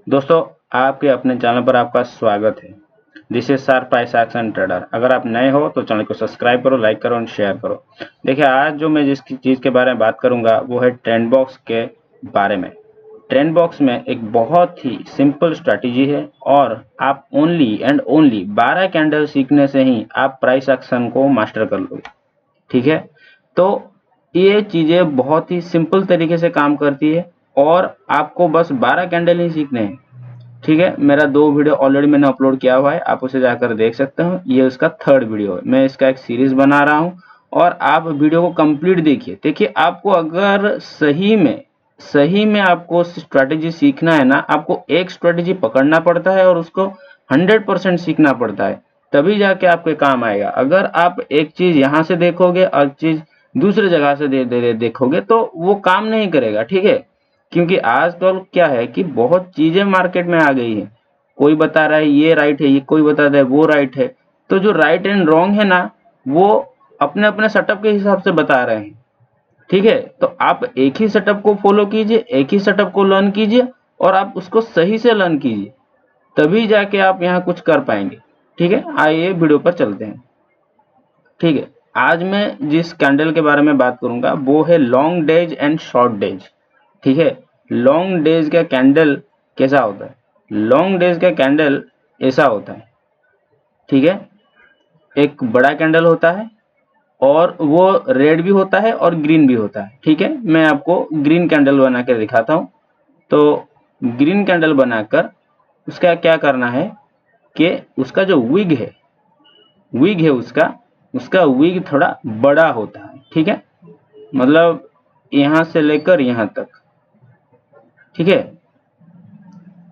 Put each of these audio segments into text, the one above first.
दोस्तों, आपके अपने चैनल पर आपका स्वागत है। This is sharp price action trader. अगर आप नए हो तो चैनल को सब्सक्राइब करो, लाइक करो और शेयर करो। देखिए, आज जो मैं जिस चीज़ के बारे में बात करूंगा वो है ट्रेंड बॉक्स के बारे में। ट्रेंड बॉक्स में एक बहुत ही सिंपल स्ट्रैटेजी है और आप ओनली एंड ओनली 12 कैंडल सीखने से ही आप प्राइस एक्शन को मास्टर कर लोगे। ठीक है, तो ये चीज़ें बहुत ही सिंपल तरीके से काम करती है और आपको बस 12 कैंडल ही सीखने हैं। ठीक है, मेरा 2 वीडियो ऑलरेडी मैंने अपलोड किया हुआ है, आप उसे जाकर देख सकते हो। ये उसका 3rd वीडियो है। मैं इसका एक सीरीज बना रहा हूँ और आप वीडियो को कंप्लीट देखिए। देखिए, आपको अगर सही में आपको स्ट्रैटेजी सीखना है ना, आपको एक स्ट्रैटेजी पकड़ना पड़ता है और उसको 100% सीखना पड़ता है, तभी जाके आपके काम आएगा। अगर आप एक चीज यहाँ से देखोगे और चीज दूसरे जगह से देखोगे तो वो काम नहीं करेगा। ठीक है, क्योंकि आजकल क्या है कि बहुत चीजें मार्केट में आ गई है। कोई बता रहा है ये राइट है, ये कोई बता रहा है वो राइट है। तो जो राइट एंड रॉन्ग है ना, वो अपने अपने सेटअप के हिसाब से बता रहे हैं। ठीक है, तो आप एक ही सेटअप को फॉलो कीजिए, एक ही सेटअप को लर्न कीजिए और आप उसको सही से लर्न कीजिए, तभी जाके आप यहाँ कुछ कर पाएंगे। ठीक है, आइए वीडियो पर चलते हैं। ठीक है, आज मैं जिस कैंडल के बारे में बात करूंगा वो है long days and short days. ठीक है, लॉन्ग डेज का कैंडल कैसा होता है? लॉन्ग डेज का कैंडल ऐसा होता है। ठीक है, एक बड़ा कैंडल होता है और वो रेड भी होता है और ग्रीन भी होता है। ठीक है, मैं आपको ग्रीन कैंडल बना कर दिखाता हूँ। तो ग्रीन कैंडल बनाकर उसका क्या करना है कि उसका जो विग है उसका विग थोड़ा बड़ा होता है। ठीक है, मतलब यहाँ से लेकर यहाँ तक। ठीक है,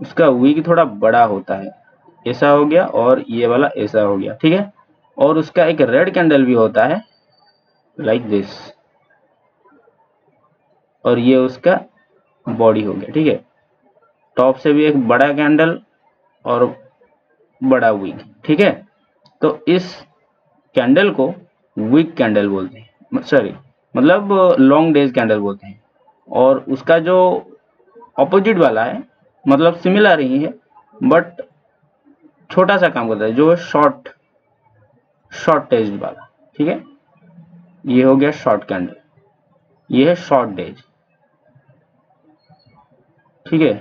उसका विग थोड़ा बड़ा होता है। ऐसा हो गया और ये वाला ऐसा हो गया। ठीक है, और उसका एक रेड कैंडल भी होता है लाइक दिस, और ये उसका बॉडी हो गया। ठीक है, टॉप से भी एक बड़ा कैंडल और बड़ा विग। ठीक है, तो इस कैंडल को विग कैंडल बोलते हैं, सॉरी मतलब लॉन्ग डेज कैंडल बोलते हैं। और उसका जो ऑपोजिट वाला है, मतलब सिमिलर ही है बट छोटा सा काम करता है, जो है शॉर्ट डेज वाला। ठीक है, ये हो गया शॉर्ट कैंडल, ये है शॉर्ट डेज। ठीक है,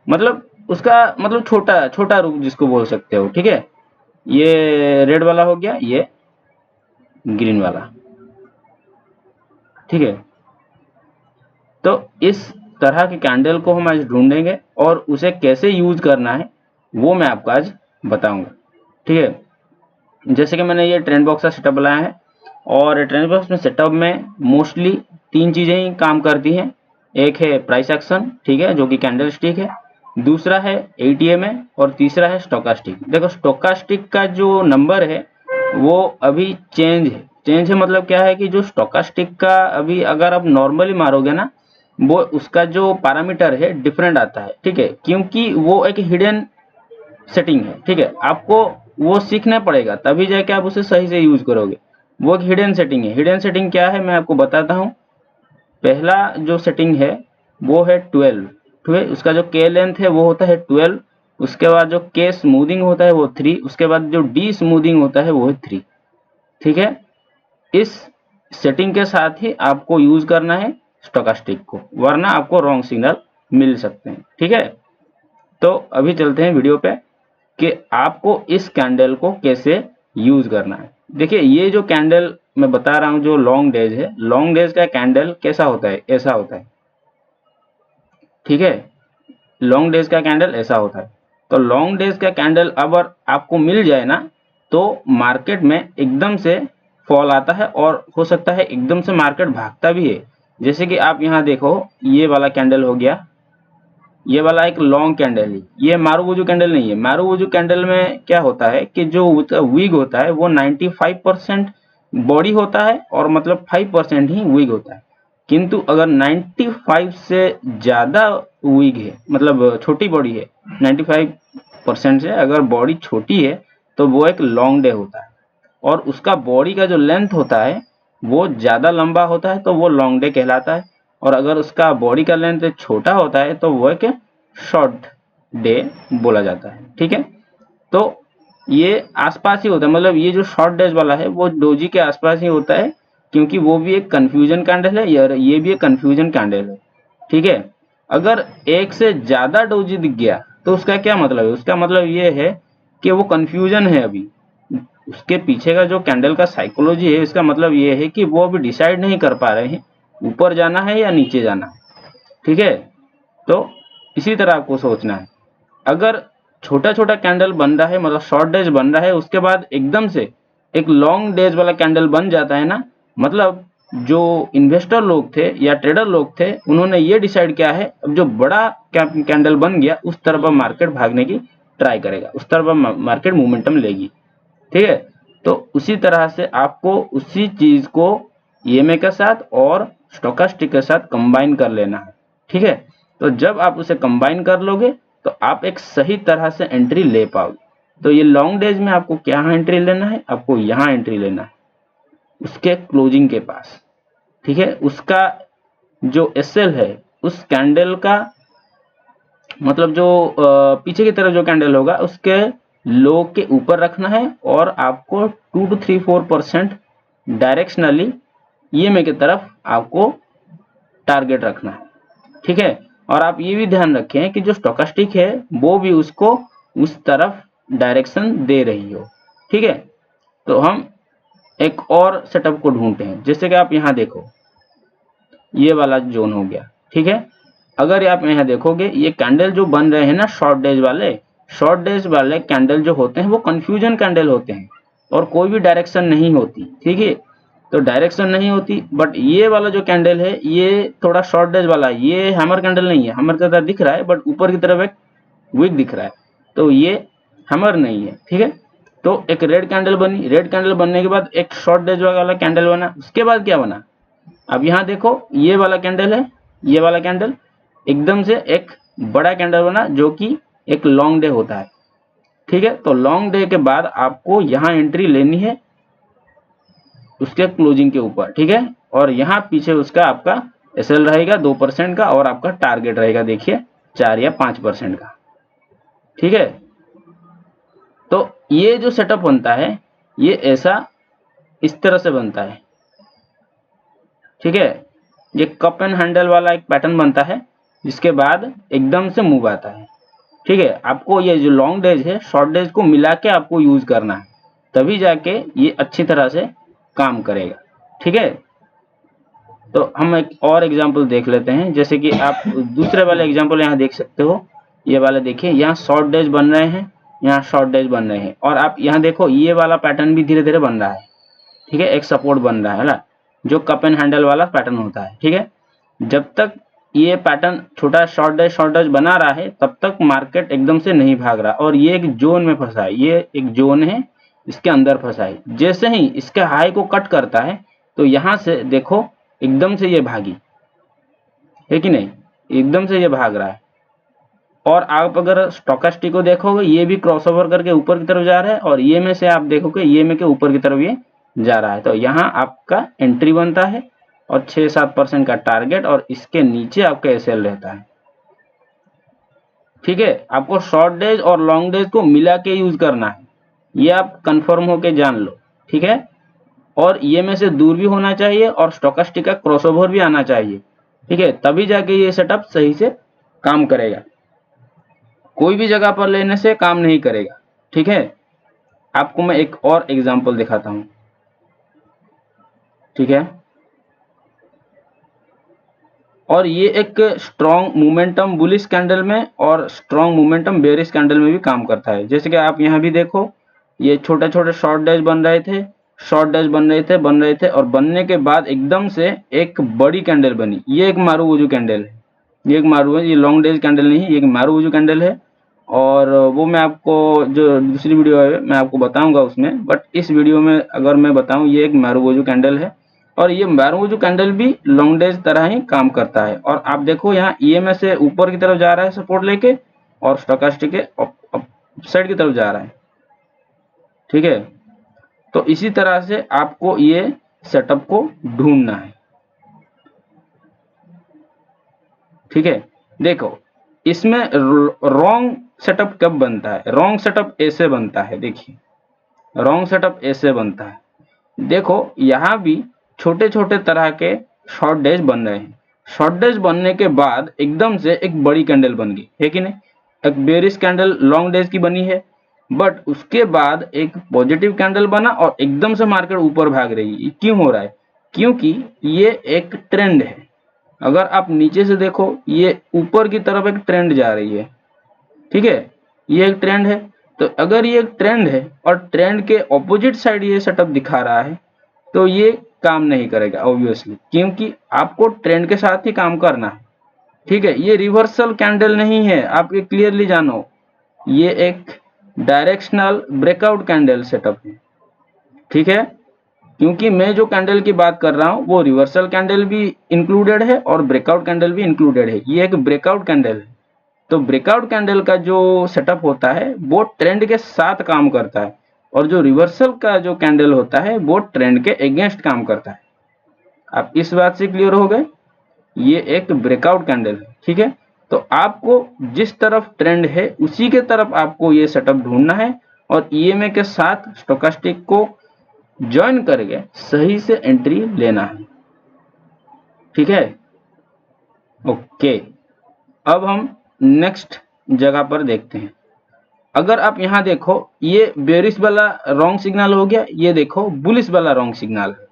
मतलब उसका मतलब छोटा छोटा रूप जिसको बोल सकते हो। ठीक है, ये रेड वाला हो गया, ये ग्रीन वाला। ठीक है, तो इस तरह के कैंडल को हम आज ढूंढेंगे और उसे कैसे यूज करना है वो मैं आपको आज बताऊंगा। ठीक है, जैसे कि मैंने ये ट्रेंड बॉक्स का सेटअप बनाया है और ट्रेंड बॉक्स में सेटअप में मोस्टली 3 चीजें ही काम करती हैं। एक है प्राइस एक्शन, ठीक है, जो कि कैंडल स्टिक है। दूसरा है एटीएमए और तीसरा है स्टोकास्टिक। देखो, स्टोकास्टिक का जो नंबर है वो अभी चेंज है मतलब क्या है कि जो स्टोकास्टिक का अभी अगर आप नॉर्मली मारोगे ना, वो उसका जो पैरामीटर है डिफरेंट आता है। ठीक है, क्योंकि वो एक हिडन सेटिंग है। ठीक है, आपको वो सीखना पड़ेगा तभी जाके आप उसे सही से यूज करोगे। वो एक हिडन सेटिंग है। हिडन सेटिंग क्या है मैं आपको बताता हूँ। पहला जो सेटिंग है वो है 12। ठीक है, उसका जो के लेंथ है वो होता है 12। उसके बाद जो के स्मूथिंग होता है वो 3। उसके बाद जो डी स्मूथिंग होता है वो है 3। ठीक है, इस सेटिंग के साथ ही आपको यूज करना है स्टोकास्टिक को, वरना आपको रॉन्ग सिग्नल मिल सकते हैं। ठीक है, तो अभी चलते हैं वीडियो पे कि आपको इस कैंडल को कैसे यूज करना है। देखिए, ये जो कैंडल मैं बता रहा हूं जो लॉन्ग डेज है, लॉन्ग डेज का कैंडल कैसा होता है? ऐसा होता है। ठीक है, लॉन्ग डेज का कैंडल ऐसा होता है। तो लॉन्ग डेज का कैंडल अगर आपको मिल जाए ना, तो मार्केट में एकदम से फॉल आता है और हो सकता है एकदम से मार्केट भागता भी है। जैसे कि आप यहाँ देखो, ये वाला कैंडल हो गया, ये वाला एक लॉन्ग कैंडल है। ये मारुबुजु कैंडल नहीं है। मारुबुजु कैंडल में क्या होता है कि जो विग होता है वो 95% बॉडी होता है और मतलब 5% ही विग होता है। किंतु अगर 95 से ज्यादा विग है, मतलब छोटी बॉडी है, 95% से अगर बॉडी छोटी है तो वो एक लॉन्ग डे होता है। और उसका बॉडी का जो लेंथ होता है वो ज्यादा लंबा होता है तो वो लॉन्ग डे कहलाता है। और अगर उसका बॉडी का लेंथ छोटा होता है तो वो एक शॉर्ट डे बोला जाता है। ठीक है, तो ये आसपास ही होता है, मतलब ये जो शॉर्ट डेज वाला है वो डोजी के आसपास ही होता है, क्योंकि वो भी एक कंफ्यूजन कैंडल है और ये भी एक कंफ्यूजन कैंडल है। ठीक है, अगर एक से ज्यादा डोजी दिख गया तो उसका क्या मतलब है? उसका मतलब ये है कि वो कंफ्यूजन है, अभी उसके पीछे का जो कैंडल का साइकोलॉजी है, इसका मतलब ये है कि वो अभी डिसाइड नहीं कर पा रहे हैं ऊपर जाना है या नीचे जाना है। ठीक है, तो इसी तरह आपको सोचना है। अगर छोटा छोटा कैंडल बन रहा है, मतलब शॉर्ट डेज बन रहा है, उसके बाद एकदम से एक लॉन्ग डेज वाला कैंडल बन जाता है ना, मतलब जो इन्वेस्टर लोग थे या ट्रेडर लोग थे, उन्होंने ये डिसाइड किया है अब जो बड़ा कैंडल बन गया उस तरफ अब मार्केट भागने की ट्राई करेगा, उस तरफ मार्केट मोमेंटम लेगी। ठीक है, तो उसी तरह से आपको उसी चीज को ईएमए के साथ और स्टोकास्टिक के साथ कंबाइन कर लेना है। ठीक है, तो जब आप उसे कंबाइन कर लोगे तो आप एक सही तरह से एंट्री ले पाओगे। तो ये लॉन्ग डेज में आपको क्या एंट्री लेना है? आपको यहाँ एंट्री लेना है उसके क्लोजिंग के पास। ठीक है, उसका जो एसएल है उस कैंडल का, मतलब जो पीछे की तरफ जो कैंडल होगा उसके लो के ऊपर रखना है और आपको 2 to 3-4% डायरेक्शनली ईएमए की तरफ आपको टारगेट रखना है। ठीक है, और आप ये भी ध्यान रखें कि जो स्टोकास्टिक है वो भी उसको उस तरफ डायरेक्शन दे रही हो। ठीक है, तो हम एक और सेटअप को ढूंढते हैं, जैसे कि आप यहाँ देखो ये वाला जोन हो गया। ठीक है, अगर आप यहाँ देखोगे ये कैंडल जो बन रहे हैं ना शॉर्ट डेज वाले कैंडल जो होते हैं वो कंफ्यूजन कैंडल होते हैं और कोई भी डायरेक्शन नहीं होती। ठीक है, तो डायरेक्शन नहीं होती, बट ये वाला जो कैंडल है ये थोड़ा शॉर्ट डेज वाला है, ये हैमर कैंडल नहीं है, हैमर की तरह दिख रहा है बट ऊपर की तरफ एक विक दिख रहा है, तो ये हैमर नहीं है। ठीक है, तो एक रेड कैंडल बनी, रेड कैंडल बनने के बाद एक शॉर्ट डेज वाला कैंडल बना, उसके बाद क्या बना? अब यहाँ देखो ये वाला कैंडल है, ये वाला कैंडल एकदम से एक बड़ा कैंडल बना जो कि एक लॉन्ग डे होता है। ठीक है, तो लॉन्ग डे के बाद आपको यहाँ एंट्री लेनी है उसके क्लोजिंग के ऊपर। ठीक है, और यहाँ पीछे उसका आपका एसएल रहेगा 2% का और आपका टारगेट रहेगा देखिए 4 या 5% का। ठीक है, तो ये जो सेटअप बनता है ये ऐसा इस तरह से बनता है। ठीक है, ये कप एंड हैंडल वाला एक पैटर्न बनता है जिसके बाद एकदम से मूव आता है। ठीक है, आपको ये जो लॉन्ग डेज है शॉर्ट डेज को मिला के आपको यूज करना है, तभी जाके ये अच्छी तरह से काम करेगा। ठीक है, तो हम एक और एग्जांपल देख लेते हैं, जैसे कि आप दूसरे वाले एग्जांपल यहाँ देख सकते हो। ये वाला देखिए, यहाँ शॉर्ट डेज बन रहे हैं, यहाँ शॉर्ट डेज बन रहे हैं, और आप यहाँ देखो ये वाला पैटर्न भी धीरे धीरे बन रहा है। ठीक है, एक सपोर्ट बन रहा है ना, जो कप एंड हैंडल वाला पैटर्न होता है। ठीक है, जब तक ये पैटर्न छोटा शॉर्ट डेज बना रहा है तब तक मार्केट एकदम से नहीं भाग रहा, और ये एक जोन में फंसा है, ये एक जोन है इसके अंदर फंसा है। जैसे ही इसके हाई को कट करता है तो यहाँ से देखो एकदम से ये भागी है कि नहीं, एकदम से ये भाग रहा है। और आप अगर स्टोकास्टिक को देखोगे ये भी क्रॉसओवर करके ऊपर की तरफ जा रहा है, और ये में से आप देखोगे ये में के ऊपर की तरफ ये जा रहा है, तो यहाँ आपका एंट्री बनता है और 6-7% का टारगेट, और इसके नीचे आपका एसएल रहता है। ठीक है, आपको शॉर्ट डेज और लॉन्ग डेज को मिला के यूज करना है, ये आप कंफर्म होके जान लो। ठीक है, और ये में से दूर भी होना चाहिए और स्टोकास्टिक का क्रॉसओवर भी आना चाहिए। ठीक है, तभी जाके ये सेटअप सही से काम करेगा, कोई भी जगह पर लेने से काम नहीं करेगा। ठीक है, आपको मैं एक और एग्जांपल दिखाता हूं। ठीक है, और ये एक स्ट्रॉन्ग मोमेंटम बुलिश कैंडल में और स्ट्रॉन्ग मोमेंटम बेरिश कैंडल में भी काम करता है। जैसे कि आप यहाँ भी देखो ये छोटे छोटे शॉर्ट डेज बन रहे थे, और बनने के बाद एकदम से एक बड़ी कैंडल बनी, ये एक मारुवुजू कैंडल है, ये एक मारुवुजू, ये लॉन्ग डेज कैंडल नहीं है, ये एक मारुवुजू कैंडल है। और वो मैं आपको जो दूसरी वीडियो है मैं आपको बताऊंगा उसमें, बट इस वीडियो में अगर मैं बताऊं ये एक मारुवुजू कैंडल है, और ये मारुवुजू कैंडल भी लॉन्ग डेज तरह ही काम करता है। और आप देखो यहाँ ईएमए से ऊपर की तरफ जा रहा है सपोर्ट लेके, और स्टोकास्टिक के साइड की तरफ जा रहा है। ठीक है, तो इसी तरह से आपको ये सेटअप को ढूंढना है। ठीक है, देखो इसमें रॉन्ग सेटअप कब बनता है, रॉन्ग सेटअप ऐसे बनता है, देखिए रॉन्ग सेटअप ऐसे बनता है, देखो यहाँ भी छोटे छोटे तरह के शॉर्ट डैश बन रहे हैं। शॉर्ट डैश बनने के बाद एकदम से एक बड़ी कैंडल बन गई है कि नहीं, एक बेरिश कैंडल लॉन्ग डैश की बनी है, बट उसके बाद एक पॉजिटिव कैंडल बना और एकदम से मार्केट ऊपर भाग रही है। क्यों हो रहा है, क्योंकि ये एक ट्रेंड है। अगर आप नीचे से देखो ये ऊपर की तरफ एक ट्रेंड जा रही है, ठीक है, ये एक ट्रेंड है। तो अगर ये एक ट्रेंड है और ट्रेंड के ऑपोजिट साइड ये सेटअप दिखा रहा है तो ये काम नहीं करेगा ऑब्वियसली, क्योंकि आपको ट्रेंड के साथ ही काम करना है, ठीक है। ये रिवर्सल कैंडल नहीं है, आप ये क्लियरली जानो, ये एक डायरेक्शनल ब्रेकआउट कैंडल सेटअप है, ठीक है। क्योंकि मैं जो कैंडल की बात कर रहा हूं वो रिवर्सल कैंडल भी इंक्लूडेड है और ब्रेकआउट कैंडल भी इंक्लूडेड है, ये एक ब्रेकआउट कैंडल है। तो ब्रेकआउट कैंडल का जो सेटअप होता है वो ट्रेंड के साथ काम करता है, और जो रिवर्सल का जो कैंडल होता है वो ट्रेंड के अगेंस्ट काम करता है। आप इस बात से क्लियर हो गए, ये एक ब्रेकआउट कैंडल है, ठीक है। तो आपको जिस तरफ ट्रेंड है उसी के तरफ आपको ये सेटअप ढूंढना है और ईएमए के साथ स्टोकास्टिक को ज्वाइन करके सही से एंट्री लेना है, ठीक है। ओके, अब हम नेक्स्ट जगह पर देखते हैं। अगर आप यहां देखो ये बेरिश वाला रॉन्ग सिग्नल हो गया, ये देखो बुलिश वाला रॉन्ग सिग्नल है।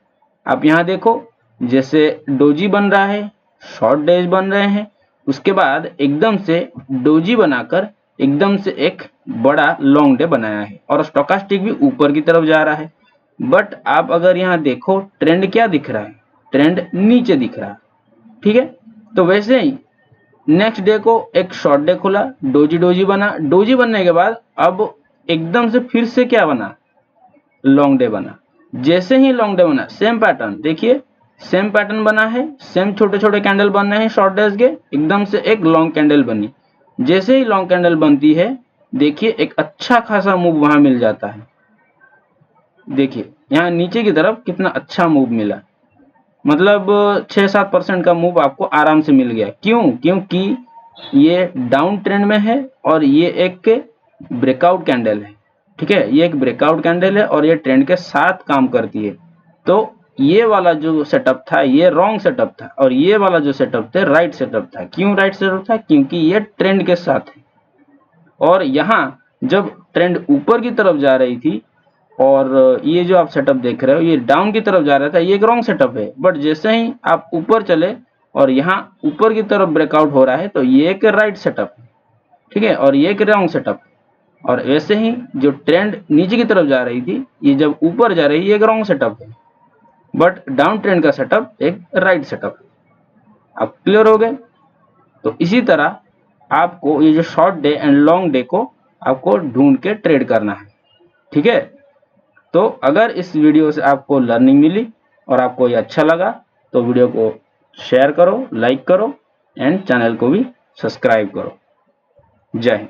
आप यहां देखो जैसे डोजी बन रहा है, शॉर्ट डैश बन रहे हैं, उसके बाद एकदम से डोजी बनाकर एकदम से एक बड़ा लॉन्ग डे बनाया है और स्टोकास्टिक भी ऊपर की तरफ जा रहा है। बट आप अगर यहाँ देखो ट्रेंड क्या दिख रहा है, ट्रेंड नीचे दिख रहा है, ठीक है। तो वैसे ही नेक्स्ट डे को एक शॉर्ट डे खुला, डोजी डोजी बना, डोजी बनने के बाद अब एकदम से फिर से क्या बना, लॉन्ग डे बना। जैसे ही लॉन्ग डे बना सेम पैटर्न, देखिए सेम पैटर्न बना है, सेम छोटे छोटे कैंडल बन रहे हैं शॉर्ट डेज के, एकदम से एक लॉन्ग कैंडल बनी। जैसे ही लॉन्ग कैंडल बनती है देखिए एक अच्छा खासा मूव वहां मिल जाता है, देखिए यहाँ नीचे की तरफ कितना अच्छा मूव मिला, मतलब 6-7% का मूव आपको आराम से मिल गया। क्यों, क्योंकि ये डाउन ट्रेंड में है और ये एक ब्रेकआउट कैंडल है, ठीक है। ये एक ब्रेकआउट कैंडल है और ये ट्रेंड के साथ काम करती है। तो ये वाला जो सेटअप था ये रॉन्ग सेटअप था और ये वाला जो सेटअप था राइट सेटअप था। क्यों राइट सेटअप था, क्योंकि ये ट्रेंड के साथ है। और यहाँ जब ट्रेंड ऊपर की तरफ जा रही थी और ये जो आप सेटअप देख रहे हो ये डाउन की तरफ जा रहा था, ये एक रॉन्ग सेटअप है। बट जैसे ही आप ऊपर चले और यहाँ ऊपर की तरफ ब्रेकआउट हो रहा है तो ये एक राइट सेटअप है, ठीक है, और ये एक रॉन्ग सेटअप। और वैसे ही जो ट्रेंड नीचे की तरफ जा रही थी ये जब ऊपर जा रही है ये एक रॉन्ग सेटअप है, बट डाउन ट्रेंड का सेटअप एक राइट सेटअप है। आप क्लियर हो गए। तो इसी तरह आपको ये जो short day and long day को आपको ढूंढ के ट्रेड करना है, ठीक है। तो अगर इस वीडियो से आपको लर्निंग मिली और आपको ये अच्छा लगा तो वीडियो को शेयर करो, लाइक करो एंड चैनल को भी सब्सक्राइब करो। जय हिंद।